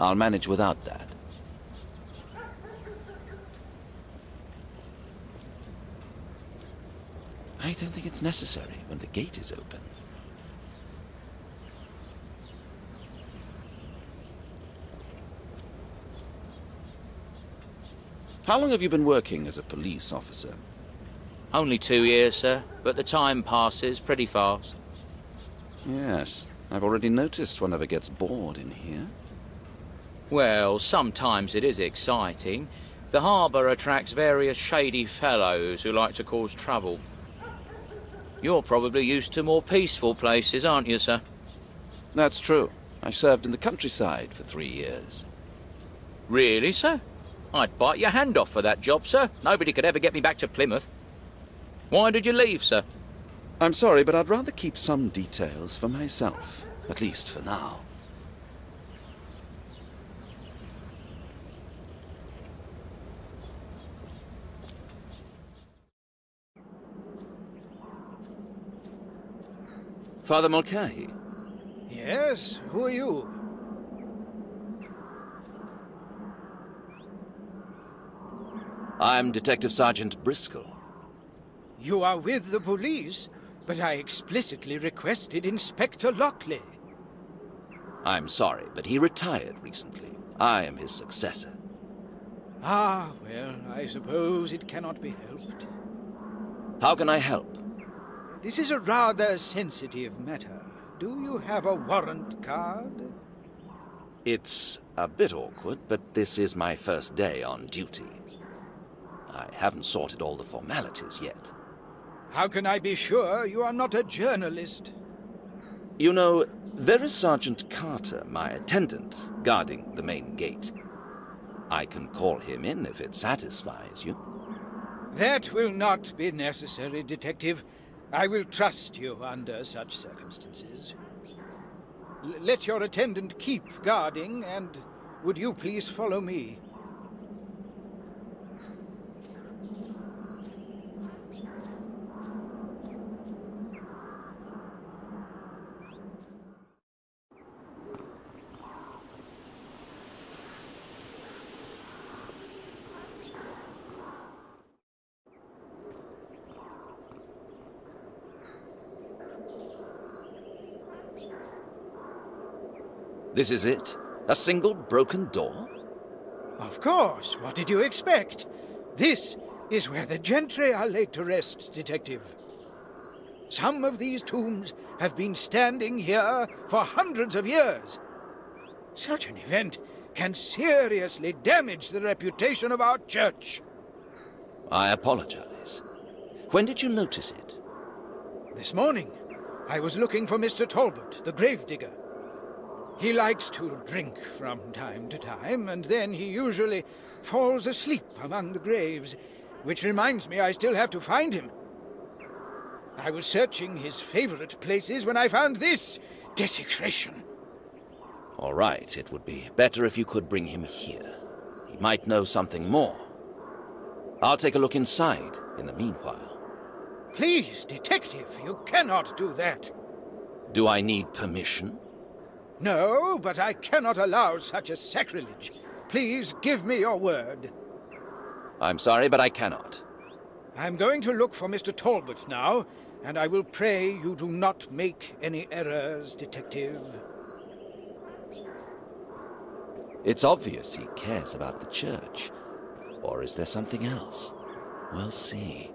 I'll manage without that. I don't think it's necessary when the gate is open. How long have you been working as a police officer? Only 2 years, sir, but the time passes pretty fast. Yes, I've already noticed one never gets bored in here. Well, sometimes it is exciting. The harbour attracts various shady fellows who like to cause trouble. You're probably used to more peaceful places, aren't you, sir? That's true. I served in the countryside for 3 years. Really, sir? I'd bite your hand off for that job, sir. Nobody could ever get me back to Plymouth. Why did you leave, sir? I'm sorry, but I'd rather keep some details for myself, at least for now. Father Mulcahy? Yes? Who are you? I'm Detective Sergeant Briscol. You are with the police, but I explicitly requested Inspector Lockley. I'm sorry, but he retired recently. I am his successor. Ah, well, I suppose it cannot be helped. How can I help? This is a rather sensitive matter. Do you have a warrant card? It's a bit awkward, but this is my first day on duty. I haven't sorted all the formalities yet. How can I be sure you are not a journalist? You know, there is Sergeant Carter, my attendant, guarding the main gate. I can call him in if it satisfies you. That will not be necessary, Detective. I will trust you under such circumstances. Let your attendant keep guarding, and would you please follow me? This is it? A single broken door? Of course. What did you expect? This is where the gentry are laid to rest, Detective. Some of these tombs have been standing here for hundreds of years. Such an event can seriously damage the reputation of our church. I apologize. When did you notice it? This morning, I was looking for Mr. Talbot, the gravedigger. He likes to drink from time to time, and then he usually falls asleep among the graves, which reminds me I still have to find him. I was searching his favorite places when I found this desecration. All right, it would be better if you could bring him here. He might know something more. I'll take a look inside in the meanwhile. Please, Detective, you cannot do that. Do I need permission? No, but I cannot allow such a sacrilege. Please give me your word. I'm sorry, but I cannot. I'm going to look for Mr. Talbot now, and I will pray you do not make any errors, Detective. It's obvious he cares about the church. Or is there something else? We'll see.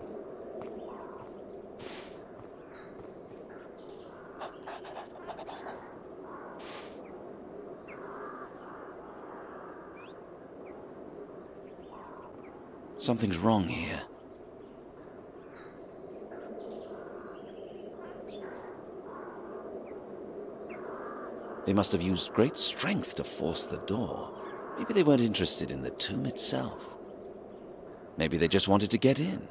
Something's wrong here. They must have used great strength to force the door. Maybe they weren't interested in the tomb itself. Maybe they just wanted to get in.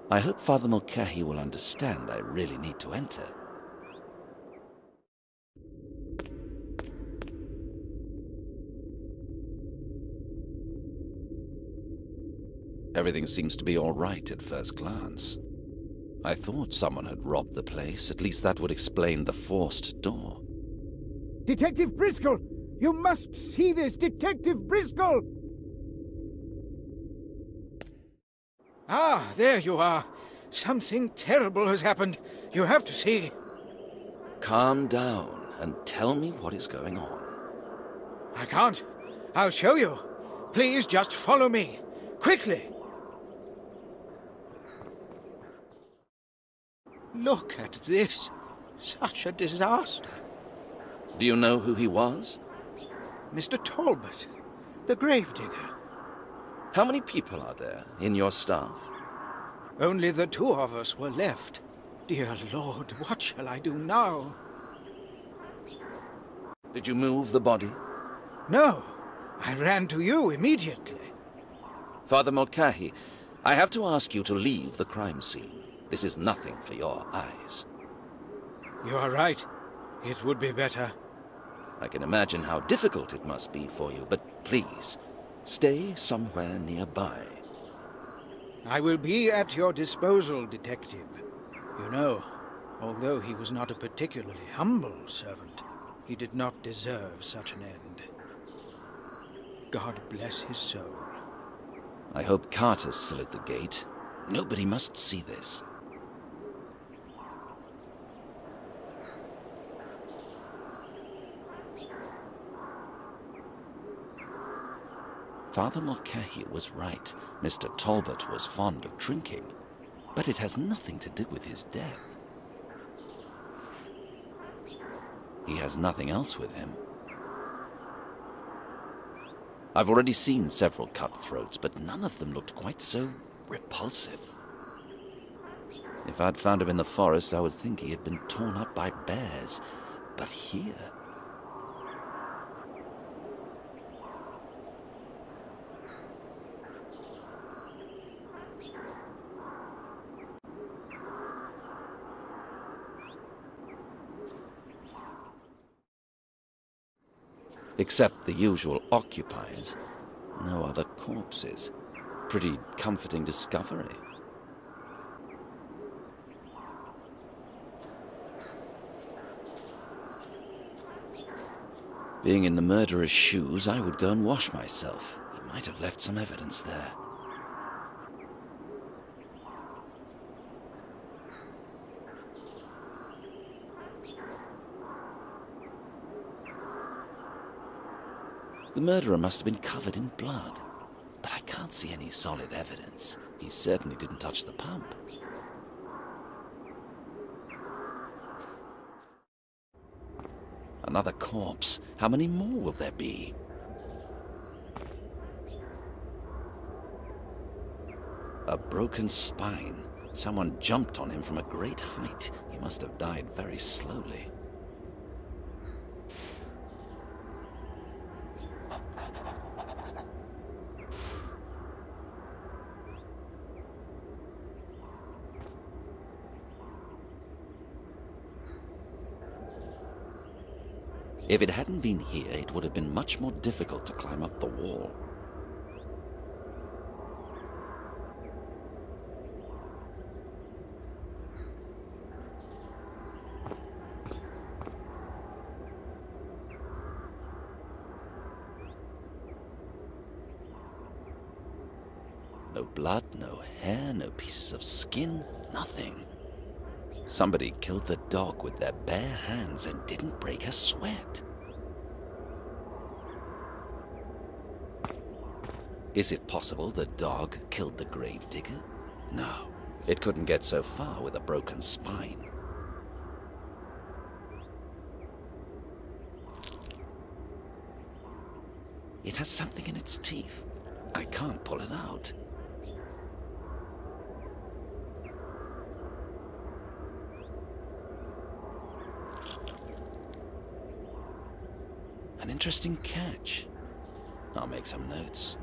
I hope Father Mulcahy will understand I really need to enter. Everything seems to be all right at first glance. I thought someone had robbed the place. At least that would explain the forced door. Detective Briscol! You must see this, Detective Briscol! Ah, there you are. Something terrible has happened. You have to see. Calm down and tell me what is going on. I can't. I'll show you. Please just follow me. Quickly. Look at this. Such a disaster. Do you know who he was? Mr. Talbot, the gravedigger. How many people are there in your staff? Only the two of us were left. Dear Lord, what shall I do now? Did you move the body? No. I ran to you immediately. Father Mulcahy, I have to ask you to leave the crime scene. This is nothing for your eyes. You are right. It would be better. I can imagine how difficult it must be for you, but please, stay somewhere nearby. I will be at your disposal, Detective. You know, although he was not a particularly humble servant, he did not deserve such an end. God bless his soul. I hope Carter's still at the gate. Nobody must see this. Father Mulcahy was right. Mr. Talbot was fond of drinking, but it has nothing to do with his death. He has nothing else with him. I've already seen several cutthroats, but none of them looked quite so repulsive. If I'd found him in the forest, I would think he had been torn up by bears. But here... Except the usual occupiers, no other corpses. Pretty comforting discovery. Being in the murderer's shoes, I would go and wash myself. He might have left some evidence there. The murderer must have been covered in blood, but I can't see any solid evidence. He certainly didn't touch the pump. Another corpse. How many more will there be? A broken spine. Someone jumped on him from a great height. He must have died very slowly. If it hadn't been here, it would have been much more difficult to climb up the wall. No blood, no hair, no pieces of skin, nothing. Somebody killed the dog with their bare hands and didn't break a sweat. Is it possible the dog killed the gravedigger? No, it couldn't get so far with a broken spine. It has something in its teeth. I can't pull it out. An interesting catch. I'll make some notes.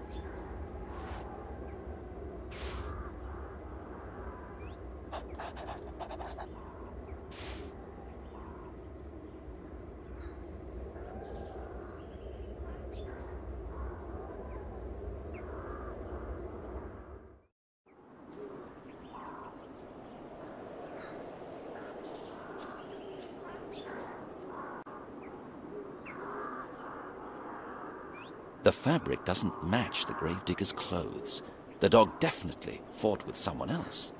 The fabric doesn't match the gravedigger's clothes. The dog definitely fought with someone else.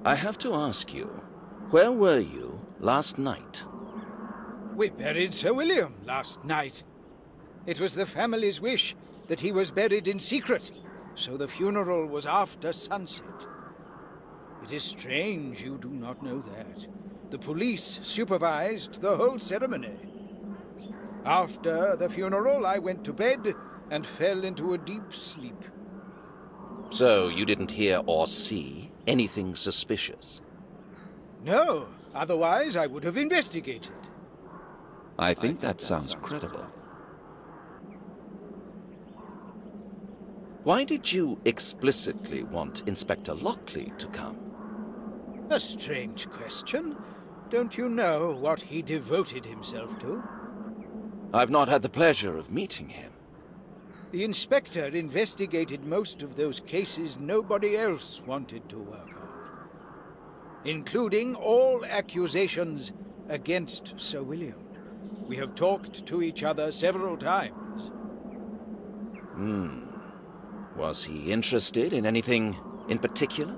I have to ask you, where were you last night? We buried Sir William last night. It was the family's wish that he was buried in secret, so the funeral was after sunset. It is strange you do not know that. The police supervised the whole ceremony. After the funeral, I went to bed and fell into a deep sleep. So you didn't hear or see anything suspicious? No, otherwise I would have investigated. I think that sounds credible. Why did you explicitly want Inspector Lockley to come? A strange question. Don't you know what he devoted himself to? I've not had the pleasure of meeting him. The inspector investigated most of those cases nobody else wanted to work on, including all accusations against Sir William. We have talked to each other several times. Was he interested in anything in particular?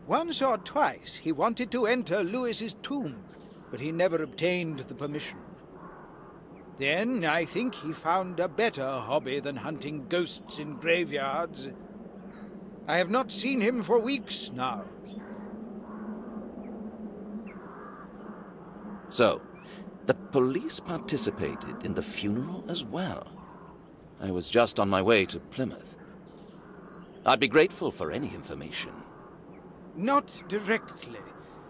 Once or twice he wanted to enter Lewis's tomb, but he never obtained the permission. Then I think he found a better hobby than hunting ghosts in graveyards. I have not seen him for weeks now. So, the police participated in the funeral as well. I was just on my way to Plymouth. I'd be grateful for any information. Not directly.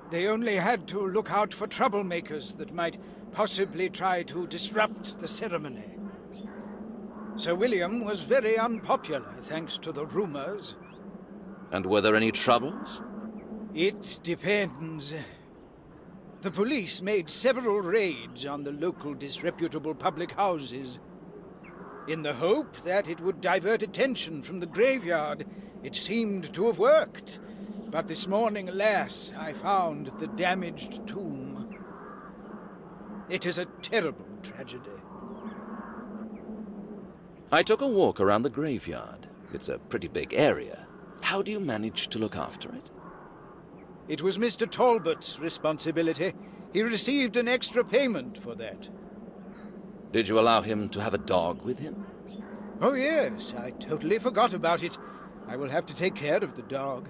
They only had to look out for troublemakers that might possibly try to disrupt the ceremony. Sir William was very unpopular thanks to the rumors. And were there any troubles? It depends. The police made several raids on the local disreputable public houses. In the hope that it would divert attention from the graveyard, it seemed to have worked. But this morning, alas, I found the damaged tomb. It is a terrible tragedy. I took a walk around the graveyard. It's a pretty big area. How do you manage to look after it? It was Mr. Talbot's responsibility. He received an extra payment for that. Did you allow him to have a dog with him? Oh yes, I totally forgot about it. I will have to take care of the dog.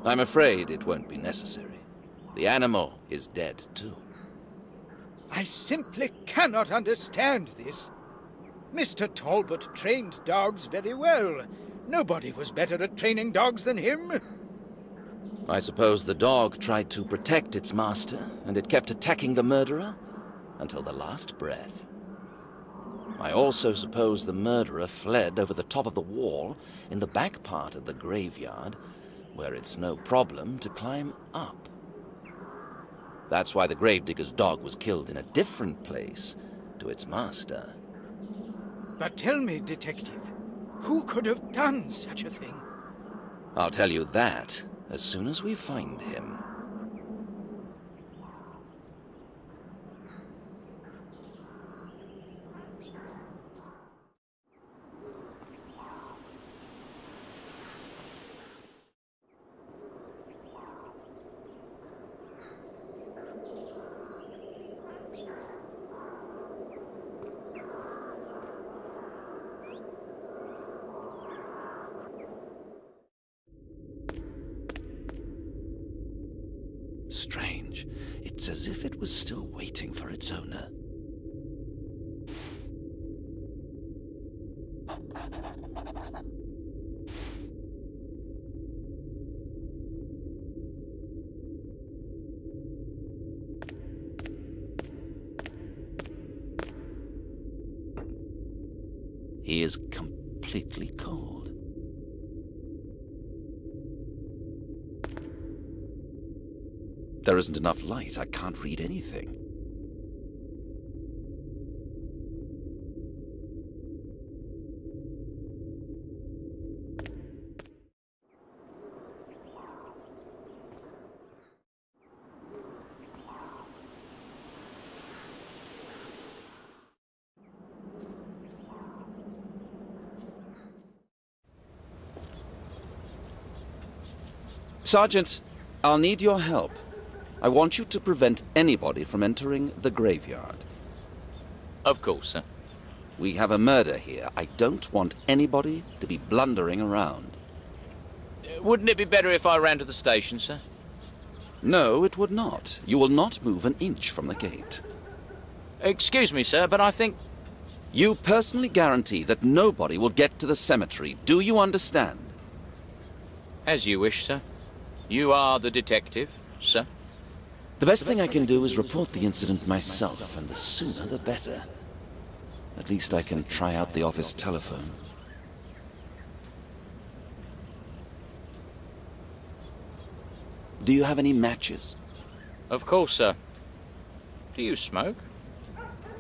I'm afraid it won't be necessary. The animal is dead too. I simply cannot understand this. Mr. Talbot trained dogs very well. Nobody was better at training dogs than him. I suppose the dog tried to protect its master, and it kept attacking the murderer until the last breath. I also suppose the murderer fled over the top of the wall in the back part of the graveyard, where it's no problem to climb up. That's why the gravedigger's dog was killed in a different place to its master. But tell me, Detective, who could have done such a thing? I'll tell you that as soon as we find him. Strange. It's as if it was still waiting for its owner. He is completely cold. There isn't enough light. I can't read anything. Sergeant, I'll need your help. I want you to prevent anybody from entering the graveyard. Of course, sir. We have a murder here. I don't want anybody to be blundering around. Wouldn't it be better if I ran to the station, sir? No, it would not. You will not move an inch from the gate. Excuse me, sir, but I think... You personally guarantee that nobody will get to the cemetery. Do you understand? As you wish, sir. You are the detective, sir. The best thing I can do is report the incident myself, and the sooner the better. At least I can try out the office telephone. Do you have any matches? Of course, sir. Do you smoke?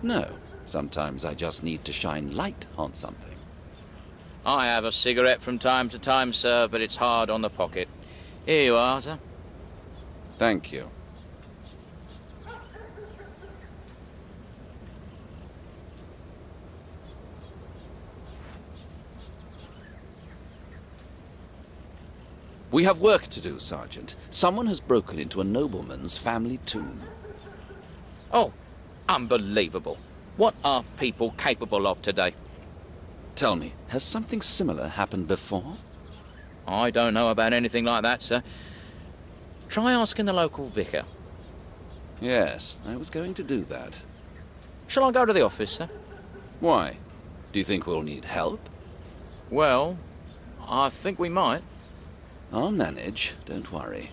No. Sometimes I just need to shine light on something. I have a cigarette from time to time, sir, but it's hard on the pocket. Here you are, sir. Thank you. We have work to do, Sergeant. Someone has broken into a nobleman's family tomb. Oh, unbelievable. What are people capable of today? Tell me, has something similar happened before? I don't know about anything like that, sir. Try asking the local vicar. Yes, I was going to do that. Shall I go to the office, sir? Why? Do you think we'll need help? Well, I think we might. I'll manage, don't worry.